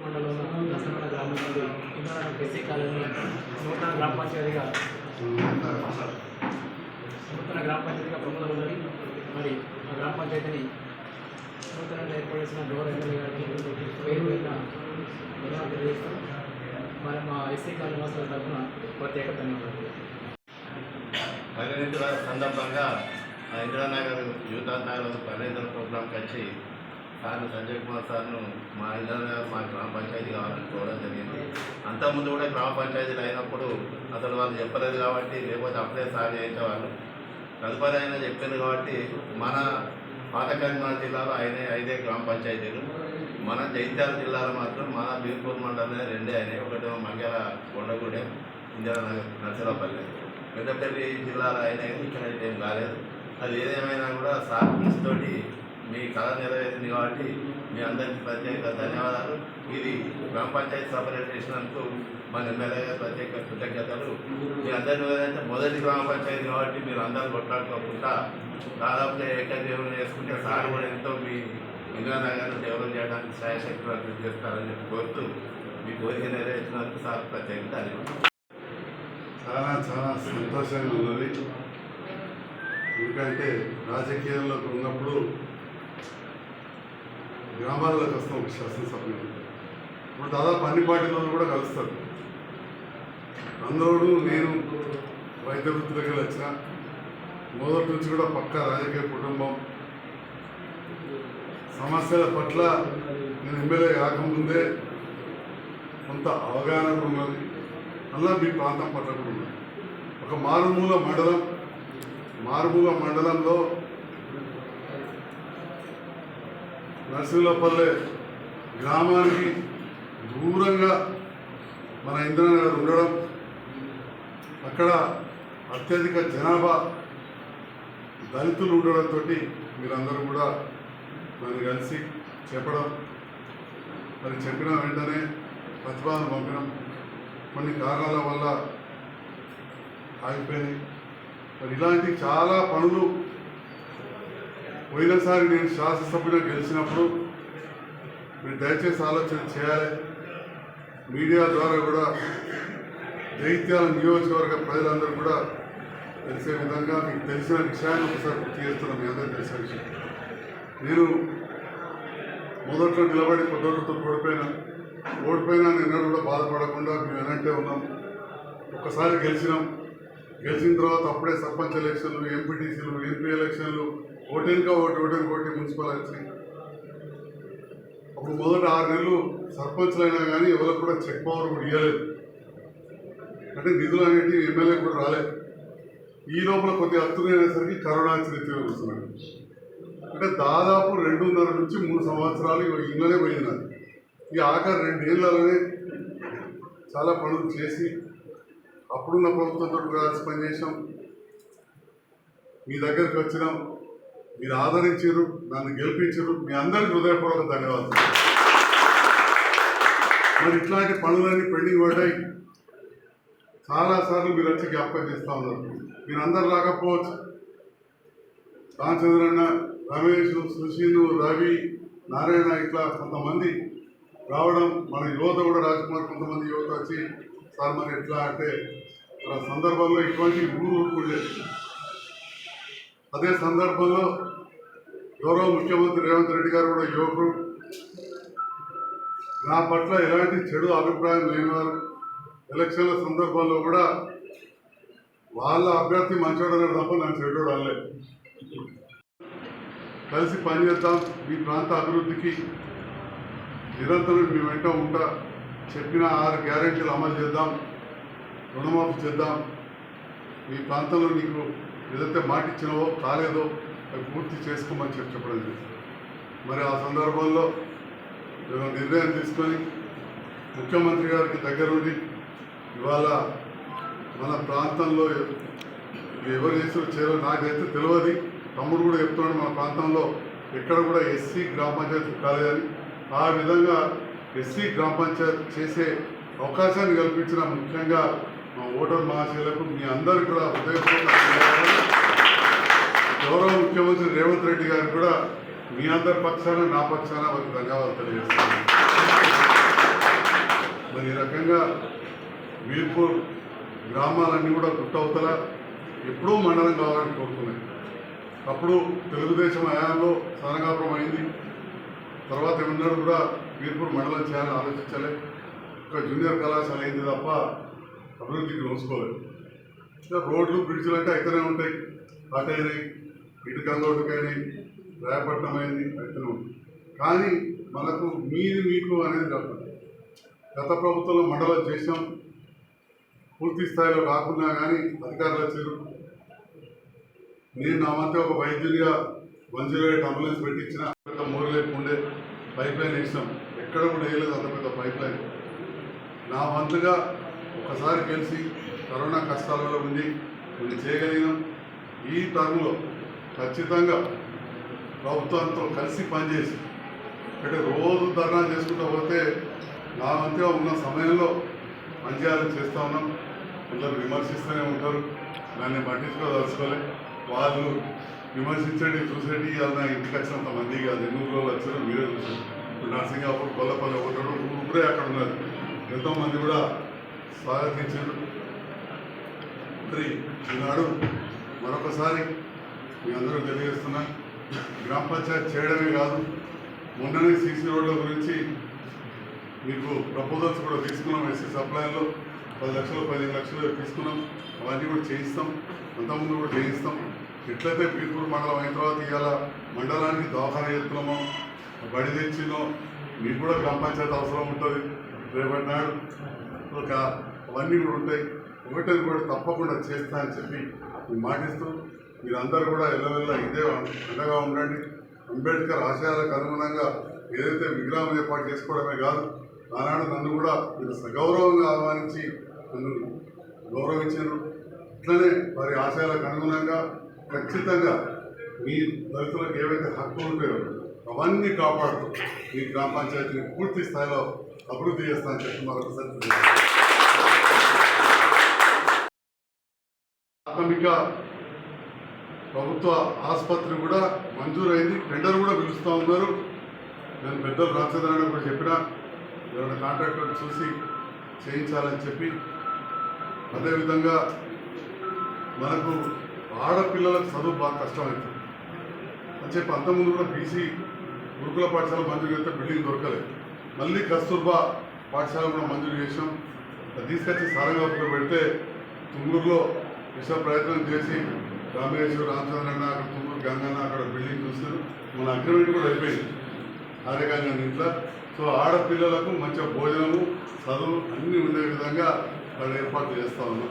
మండలంలో దసన గ్రామం నుండి ఎస్సీ కాలనీ నూతన గ్రామ పంచాయతీగా ప్రమోదం ఉన్నది. మరి ఆ గ్రామ పంచాయతీని నూతనంగా ఏర్పాటు చేసిన గౌరవ ఎమ్మెల్యే గారికి పేరు మీద ధన్యవాదాలు తెలియజేస్తాం. మరి మా ఎస్సీ కాలనీ వాసుల తరఫున ప్రత్యేక ధన్యవాదాలు. పరిణితుల సందర్భంగా ఇందిరానగర్ యూత్ నగర్ పరిణితుల ప్రోగ్రాంకి వచ్చి సార్ను సంజయ్ కుమార్ సార్ను మా ఇందిరానగర్ మా గ్రామ పంచాయతీ కావాలని కోరడం జరిగింది. అంతకుముందు కూడా గ్రామ పంచాయతీలు అయినప్పుడు అసలు వాళ్ళు చెప్పలేదు కాబట్టి, లేకపోతే అప్పుడే సార్ చేయించేవాళ్ళు. తదుపరి అయినా చెప్పింది కాబట్టి మన పాత కరీంనగర్ జిల్లాలో 5 గ్రామ పంచాయతీలు, మన జైత్యాల జిల్లాలో మాత్రం మన బీర్పూర్ మండలమే 2 అయినాయి. ఒకటేమో మంగళ కొండగూడెం, ఇందిరానగర్ నర్సరాపల్లి. పెద్దపల్లి జిల్లాలో అయినాయి, ఇక్కడ ఏం కాలేదు. అది ఏదేమైనా కూడా సార్ తోటి మీ కళ నెరవేరింది కాబట్టి మీ అందరికీ ప్రత్యేక ధన్యవాదాలు. ఇది గ్రామ పంచాయతీ సపరేట్ చేసినందుకు మన ఎమ్మెల్యే గారు ప్రత్యేక కృతజ్ఞతలు. మీ అందరినీ ఏదంటే మొదటి గ్రామ పంచాయతీ కాబట్టి మీరు అందరూ కొట్లాడుకోకుండా దాదాపుగా ఏకగ్రీవం చేసుకుంటే సార్ కూడా ఎంతో మీ ఇందిరానగర్ డెవలప్ చేయడానికి సాయశక్తులు అభివృద్ధి చేస్తారని చెప్పి కోరుతూ మీ కోరిక నెరవేర్చినందుకు సార్ ప్రత్యేక ధన్యవాదాలు. చాలా సంతోషంగా ఉన్నది. ఎందుకంటే రాజకీయాల్లో ఉన్నప్పుడు గ్రామాలకు వస్తాం ఒక శాసనసభ్యులు. ఇప్పుడు దాదాపు అన్ని పార్టీల కూడా కలుస్తారు. అందులో నేను వైద్య వృత్తి దగ్గర వచ్చిన మొదటి నుంచి కూడా పక్కా రాజకీయ కుటుంబం. సమస్యల పట్ల నేను ఎమ్మెల్యే కాకముందే కొంత అవగాహన ఉన్నది. అలా మీ ప్రాంతం పట్ల కూడా ఉన్నది. ఒక మారుమూల మండలంలో నర్సింహపల్లె గ్రామానికి దూరంగా మన ఇందిరానగర్ ఉండడం, అక్కడ అత్యధిక జనాభా దళితులు ఉండడంతో మీరందరూ కూడా నన్ను కలిసి చెప్పడం, మరి చెప్పిన వెంటనే ప్రతిపాదన పంపడం. కొన్ని కారణాల వల్ల ఆగిపోయినాయి. మరి ఇలాంటి చాలా పనులు పోయినసారి నేను శాసనసభ్యులు గెలిచినప్పుడు మీరు దయచేసి ఆలోచన చేయాలి. మీడియా ద్వారా కూడా జైత్యాల నియోజకవర్గ ప్రజలందరూ కూడా తెలిసే విధంగా మీకు తెలిసిన విషయాన్ని ఒకసారి గుర్తు చేస్తున్నాం. మీ అందరూ తెలిసిన విషయం. నేను మొదట్లో నిలబడి పొద్దుతో ఓడిపోయినా నిన్నడు కూడా బాధపడకుండా మేము వెనంటే ఉన్నాం. ఒక్కసారి గెలిచిన తర్వాత అప్పుడే సర్పంచ్ ఎలక్షన్లు, ఎంపీటీసీలు, ఎంపీ ఎలక్షన్లు, ఓటెన్గా ఓటి మున్సిపల్ ఎలక్షన్. అప్పుడు మొదట 6 నెలలు సర్పంచ్లు అయినా కానీ ఎవరికి కూడా చెక్ పవర్ కూడా ఇవ్వలేదు. అంటే నిధులు అనేవి ఎమ్మెల్యే కూడా రాలేదు. ఈ లోపల కొద్దిగా అత్తునేసరికి కరోనా చరిత్ర వస్తున్నాడు. అంటే దాదాపు 2.5 నుంచి 3 సంవత్సరాలు ఇంట్లోనే పోయింది. ఈ ఆఖరి 2 ఏళ్లలోనే చాలా పనులు చేసి అప్పుడున్న ప్రభుత్వంతో కలిసి పనిచేసాం. మీ దగ్గరికి వచ్చినాం, మీరు ఆదరించారు, నన్ను గెలిపించారు. మీ అందరికీ హృదయపూర్వక ధన్యవాదాలు. మరి ఇట్లాంటి పనులన్నీ పెండింగ్ పడ్డాయి. చాలాసార్లు మీరు వచ్చి జ్ఞాపకం చేస్తూ ఉన్నారు. మీరు అందరు రాకపోవచ్చు. రామచంద్రన్న, రమేష్, సుశీలు, రవి, నారాయణ ఇట్లా కొంతమంది రావడం, మన యువత కూడా రాజ్కుమార్ కొంతమంది యువత వచ్చి సార్ మరి ఎట్లా అంటే ఆ సందర్భంలో ఇటువంటి ఊరుకుండేది. అదే సందర్భంలో గౌరవ ముఖ్యమంత్రి రేవంత్ రెడ్డి గారు కూడా యువకుడు, నా పట్ల ఎలాంటి చెడు అభిప్రాయం లేనివారు. ఎలక్షన్ల సందర్భంలో కూడా వాళ్ళ అభ్యర్థి మంచోడన్నారు తప్ప నన్ను చెడ్డోడు అనలేదు. కలిసి పనిచేద్దాం. మీ ప్రాంత అభివృద్ధికి నిరంతరం మీ వెంట ఉంటా. చెప్పిన 6 గ్యారెంటీలు అమలు చేద్దాం. రుణమాఫీ చేద్దాం. మీ ప్రాంతంలో నీకు ఏదైతే మాట ఇచ్చినావో కాలేదో అవి పూర్తి చేసుకోమని చెప్పడం జరిగింది. మరి ఆ సందర్భంలో నిర్ణయం తీసుకొని ముఖ్యమంత్రి గారికి దగ్గరుండి ఇవాళ మన ప్రాంతంలో ఎవరు చేసారో నాకైతే తెలియదు. తమ్ముడు కూడా చెప్తున్నాడు మన ప్రాంతంలో ఎక్కడ కూడా ఎస్సీ గ్రామ పంచాయతీ కాలేదని. ఆ విధంగా ఎస్సీ గ్రామ పంచాయతీ చేసే అవకాశాన్ని కల్పించిన ముఖ్యంగా మా ఓటర్ మహాశయులకు మీ అందరికీ కూడా హృదయపూర్వక గౌరవ ముఖ్యమంత్రి రేవంత్ రెడ్డి గారికి కూడా మీ అందరి పక్షాన నా పక్షాన వారికి ధన్యవాదాలు తెలియజేస్తాను. మరి ఈ రకంగా వీర్పూర్ గ్రామాలన్నీ కూడా గుట్టవతల ఎప్పుడూ మండలం కావాలని కోరుకున్నాయి. అప్పుడు తెలుగుదేశం హయాంలో సనగాపురం అయింది. తర్వాత ఏమన్నాడు కూడా వీర్పూర్ మండలం చేయాలని ఆలోచించలే. ఒక జూనియర్ కళాశాల అయింది తప్ప అభివృద్ధికి నోచుకోలేదు. రోడ్లు బ్రిడ్జ్లు అంటే అయితేనే ఉంటాయి. అటైనాయి, ఇటు కంగోటుకైనాయి, రాయపట్నం అయింది, అయితేనే ఉంటాయి. కానీ మనకు మీది మీకు అనేది కాదు. గత ప్రభుత్వంలో మండలం చేసాం, పూర్తి స్థాయిలో కాకుండా కానీ అధికారులు వచ్చారు. నేను నా మధ్య ఒక వైద్యుడిగా 108 అంబులెన్స్ పెట్టించిన పెద్ద మోరలేపు ఉండే పైప్ లైన్ వేసినాం. ఎక్కడ కూడా వేయలేదు అంత పెద్ద పైప్ లైన్. నా వంతుగా ఒకసారి కలిసి కరోనా కష్టాలలో ఉండి కొన్ని చేయగలిగినాం. ఈ టర్మ్లో ఖచ్చితంగా ప్రభుత్వంతో కలిసి పనిచేసి అంటే రోజు ధర్నా చేసుకుంటూ పోతే నా వంతుగా ఉన్న సమయంలో పనిచేయాలని చేస్తూ ఉన్నాం. అందరూ విమర్శిస్తూనే ఉంటారు, దాన్ని పట్టించుకోదలుచుకోలే. వాళ్ళు విమర్శించండి, చూసేటి ఇవాళ నా ఇంటికి వచ్చినంత మంది కాదు, 8 రోజులు వచ్చారు, మీరే చూసారు. ఇప్పుడు నర్సింగాపూర్, కొల్లపల్లి ఒకటాడు, ఊరే అక్కడ ఉన్నారు. ఎంతోమంది కూడా స్వాగతించారు. మరి ఈనాడు మరొకసారి మీ అందరూ తెలియజేస్తున్నా, గ్రామ పంచాయతీ చేయడమే కాదు, మొన్ననే సీసీ రోడ్ల గురించి మీకు ప్రపోజల్స్ కూడా తీసుకున్నాం. ఎస్సీ సప్లైలో 10 లక్షలు 15 లక్షలు తీసుకున్నాం. అవన్నీ కూడా చేయిస్తాం, అంతకుముందు కూడా చేయిస్తాం. ఎట్లయితే వీర్పూర్ మండలం అయిన తర్వాత ఇవాళ మండలానికి దవాఖాన చేస్తున్నామో, బడి తెచ్చినో, మీకు కూడా గ్రామ పంచాయతీ అవసరం ఉంటుంది. రేపటి నాడు అవన్నీ కూడా ఉంటాయి. ఒకటి కూడా తప్పకుండా చేస్తా అని చెప్పి మాటిస్తూ మీరందరూ కూడా ఎల్లవెల్ల ఇదే అండగా ఉండండి. అంబేద్కర్ ఆశయాలకు అనుగుణంగా ఏదైతే విగ్రహం ఏర్పాటు చేసుకోవడమే కాదు, ఆనాడు నన్ను కూడా మీరు సగౌరవంగా ఆహ్వానించి నన్ను గౌరవించారు. ఇట్లనే వారి ఆశయాలకు అనుగుణంగా ఖచ్చితంగా మీ దళితులకు ఏవైతే హక్కులు ఉంటాయో అవన్నీ కాపాడుతూ ఈ గ్రామ పంచాయతీని పూర్తి స్థాయిలో అభివృద్ధి చేస్తానని చెప్పి మరొకసారి ప్రాథమిక ప్రభుత్వ ఆసుపత్రి కూడా మంజూరైంది. టెండర్ కూడా పిలుస్తూ ఉన్నారు. నేను పెద్దలు రామచంద్రరావు కూడా చెప్పినా ఎవరైనా కాంట్రాక్టర్ చూసి చేయించాలని చెప్పి. అదేవిధంగా మనకు ఆడపిల్లలకు చదువు బాగా కష్టమవుతుంది అని చెప్పి అంతకుముందు కూడా బీసీ గురుకుల పాఠశాల మంజూరు చేస్తే బిల్డింగ్ దొరకలేదు. మళ్ళీ కస్తూర్బా పాఠశాల కూడా మంజూరు చేసాం. అది తీసుకొచ్చి సారంగాపులో పెడితే తుమ్మూరులో విషయ ప్రయత్నం చేసి రామేశ్వర రామచంద్రన్న అక్కడ తుమ్మూరు గంగన్న అక్కడ బిల్డింగ్ చూస్తారు. మన అగ్రిమెంట్ కూడా అయిపోయింది ఆర్యగంగన్న ఇంట్లో. సో ఆడపిల్లలకు మంచిగా భోజనము, చదువు అన్నీ ఉండే విధంగా వాళ్ళు ఏర్పాట్లు చేస్తూ ఉన్నాం.